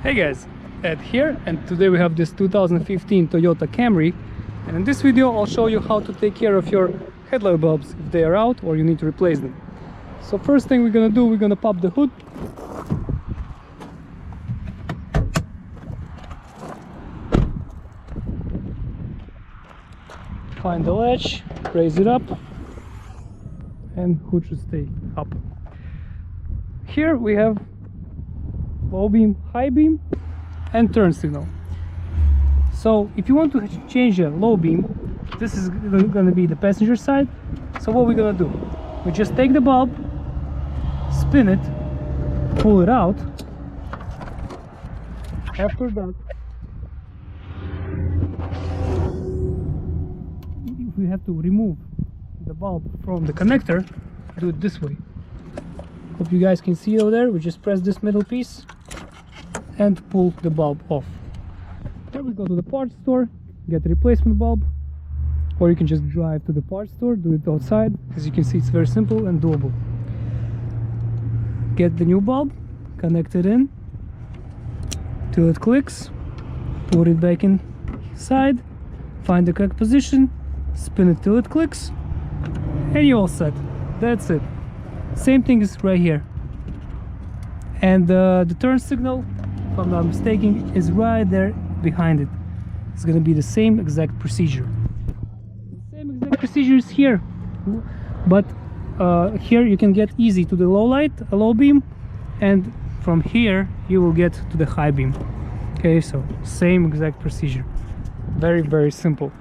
Hey guys, Ed here, and today we have this 2015 Toyota Camry, and in this video I'll show you how to take care of your headlight bulbs if they are out or you need to replace them. So first thing we're gonna do, we're gonna pop the hood. Find the latch, raise it up, and hood should stay up. Here we have low beam, high beam, and turn signal. So if you want to change a low beam, this is going to be the passenger side. So what we're going to do, we just take the bulb, spin it, pull it out. After that, if we have to remove the bulb from the connector, do it this way. Hope you guys can see over there. We just press this middle piece and pull the bulb off. Then we go to the parts store, get a replacement bulb, or you can just drive to the parts store, do it outside. As you can see, it's very simple and doable. Get the new bulb, connect it in till it clicks, put it back inside, find the correct position, spin it till it clicks, and you're all set. That's it. Same thing is right here. And the turn signal, if I'm not mistaken, is right there behind it. It's going to be the same exact procedure. The same exact procedure is here, but here you can get easy to the low light, a low beam, and from here you will get to the high beam. Okay, so same exact procedure. Very, very simple.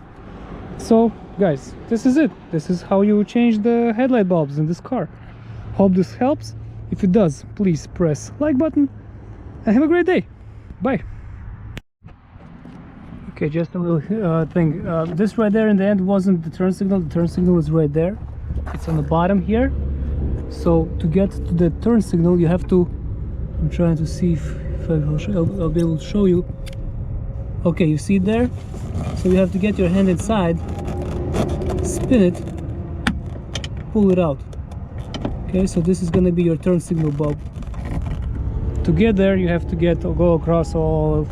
So guys, this is it. This is how you change the headlight bulbs in this car. Hope this helps. If it does, please press like button and have a great day. Bye. Okay, just a little thing. This right there in the end wasn't the turn signal. The turn signal is right there. It's on the bottom here. So to get to the turn signal, you have to, I'm trying to see if I'll be able to show you. Okay, you see it there? So you have to get your hand inside, spin it, pull it out. Okay, so this is going to be your turn signal bulb. To get there, you have to go across all.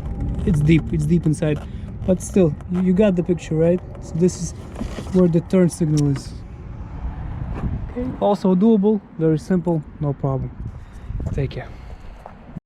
It's deep inside, but still, you got the picture, right? So this is where the turn signal is. Okay, also doable, very simple, no problem. Take care.